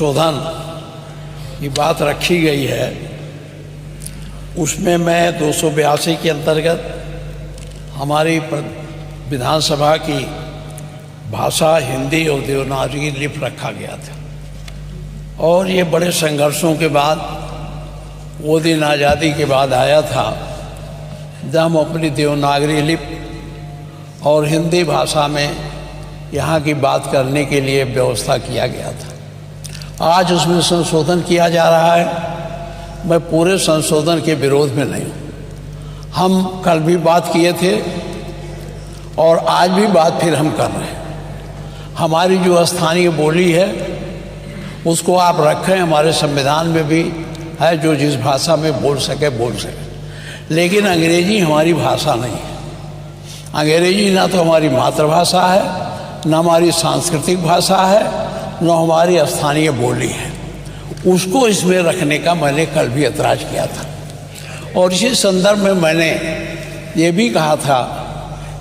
संशोधन की बात रखी गई है, उसमें मैं 282 के अंतर्गत हमारी विधानसभा की भाषा हिंदी और देवनागरी लिपि रखा गया था। और ये बड़े संघर्षों के बाद, वो दिन आज़ादी के बाद आया था जब हम अपनी देवनागरी लिपि और हिंदी भाषा में यहाँ की बात करने के लिए व्यवस्था किया गया था। आज उसमें संशोधन किया जा रहा है। मैं पूरे संशोधन के विरोध में नहीं हूँ। हम कल भी बात किए थे और आज भी बात फिर हम कर रहे हैं। हमारी जो स्थानीय बोली है उसको आप रखें, हमारे संविधान में भी है, जो जिस भाषा में बोल सके। लेकिन अंग्रेजी हमारी भाषा नहीं है। अंग्रेजी ना तो हमारी मातृभाषा है, न हमारी सांस्कृतिक भाषा है, न हमारी स्थानीय बोली है। उसको इसमें रखने का मैंने कल भी ऐतराज़ किया था। और इसी संदर्भ में मैंने ये भी कहा था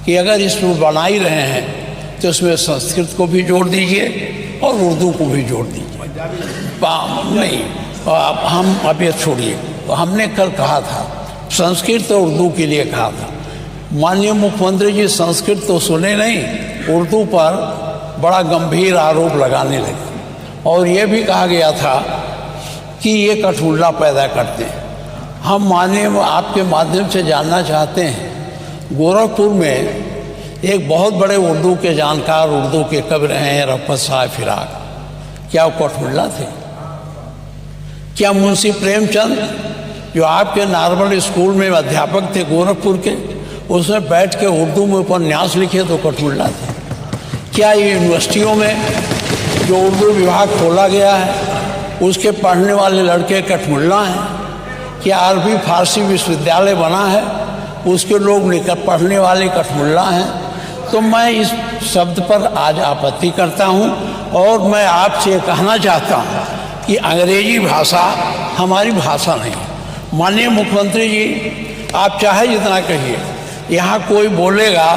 कि अगर इसमें बना ही रहे हैं तो इसमें संस्कृत को भी जोड़ दीजिए और उर्दू को भी जोड़ दीजिए। नहीं, हम अब ये छोड़िए। तो हमने कल कहा था, संस्कृत और उर्दू के लिए कहा था। माननीय मुख्यमंत्री जी संस्कृत तो सुने नहीं, उर्दू पर बड़ा गंभीर आरोप लगाने लगे। और ये भी कहा गया था कि ये कठपुतला पैदा करते हैं। हम माननीय आपके माध्यम से जानना चाहते हैं, गोरखपुर में एक बहुत बड़े उर्दू के जानकार, उर्दू के कवि रहे हैं रफ़त साहब फिराक। क्या वो कठपुतला थे? क्या मुंशी प्रेमचंद जो आपके नॉर्मल स्कूल में अध्यापक थे गोरखपुर के, उसमें बैठ के उर्दू में उपन्यास लिखे तो कठपुतला थे? क्या ये यूनिवर्सिटियों में जो उर्दू विभाग खोला गया है उसके पढ़ने वाले लड़के कठपुतला हैं? क्या अरबी फारसी विश्वविद्यालय बना है उसके लोग पढ़ने वाले कठपुतला हैं? तो मैं इस शब्द पर आज आपत्ति करता हूं और मैं आपसे कहना चाहता हूं कि अंग्रेजी भाषा हमारी भाषा नहीं। माननीय मुख्यमंत्री जी, आप चाहे जितना कहिए, यहाँ कोई बोलेगा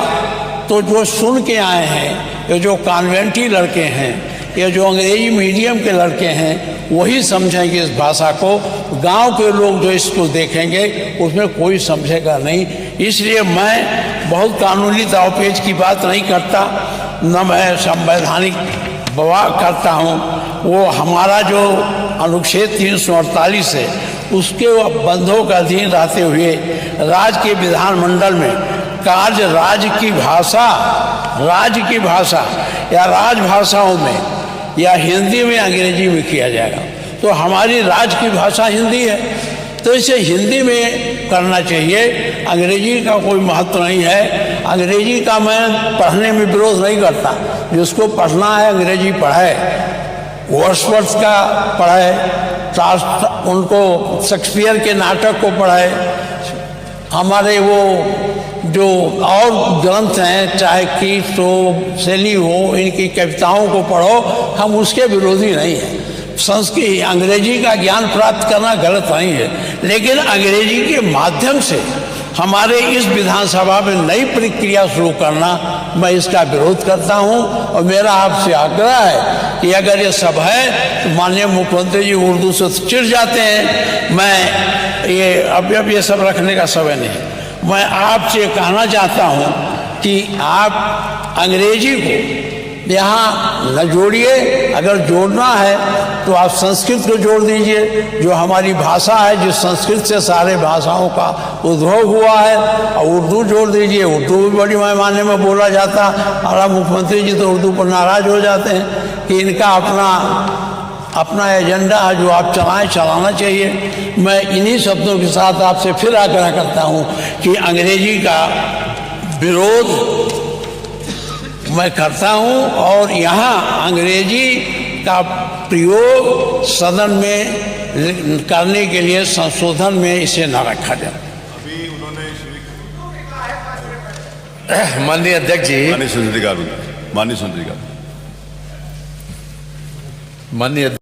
तो जो सुन के आए हैं, या जो कॉन्वेंटी लड़के हैं, या जो अंग्रेजी मीडियम के लड़के हैं, वही समझेंगे इस भाषा को। गांव के लोग जो इसको देखेंगे उसमें कोई समझेगा नहीं। इसलिए मैं बहुत कानूनी दावपेच की बात नहीं करता, न मैं संवैधानिक बवाल करता हूँ। वो हमारा जो अनुच्छेद 348 है उसके बंधों का अधीन रहते हुए राज्य के विधानमंडल में कार्य राज्य की भाषा या राजभाषाओं में या हिंदी में अंग्रेजी में किया जाएगा। तो हमारी राज्य की भाषा हिंदी है, तो इसे हिंदी में करना चाहिए। अंग्रेजी का कोई महत्व नहीं है। अंग्रेजी का मैं पढ़ने में विरोध नहीं करता। जिसको पढ़ना है अंग्रेजी पढ़े, वर्ड्सवर्थ का पढ़े, उनको शेक्सपियर के नाटक को पढ़े, हमारे वो जो और ग्रंथ हैं, चाहे कीट्स हो, शैली हो, इनकी कविताओं को पढ़ो। हम उसके विरोधी नहीं हैं। संस्कृत अंग्रेजी का ज्ञान प्राप्त करना गलत नहीं है, लेकिन अंग्रेजी के माध्यम से हमारे इस विधानसभा में नई प्रक्रिया शुरू करना, मैं इसका विरोध करता हूं। और मेरा आपसे आग्रह है कि अगर ये सब है तो माननीय मुख्यमंत्री जी उर्दू से चिढ़ जाते हैं। मैं ये अब ये सब रखने का समय नहीं। मैं आपसे कहना चाहता हूं कि आप अंग्रेजी को यहाँ न जोड़िए। अगर जोड़ना है तो आप संस्कृत को जोड़ दीजिए, जो हमारी भाषा है, जिस संस्कृत से सारे भाषाओं का उद्भव हुआ है। और उर्दू जोड़ दीजिए। उर्दू भी बड़ी पैमाने में बोला जाता। और मुख्यमंत्री जी तो उर्दू पर नाराज हो जाते हैं कि इनका अपना एजेंडा है जो आप चलाना चाहिए। मैं इन्हीं शब्दों के साथ आपसे फिर आग्रह करता हूँ कि अंग्रेजी का विरोध मैं करता हूं और यहाँ अंग्रेजी का प्रयोग सदन में करने के लिए संशोधन में इसे न रखा जाए। अभी उन्होंने माननीय अध्यक्ष जी, माननीय संसदीय कार्य, माननीय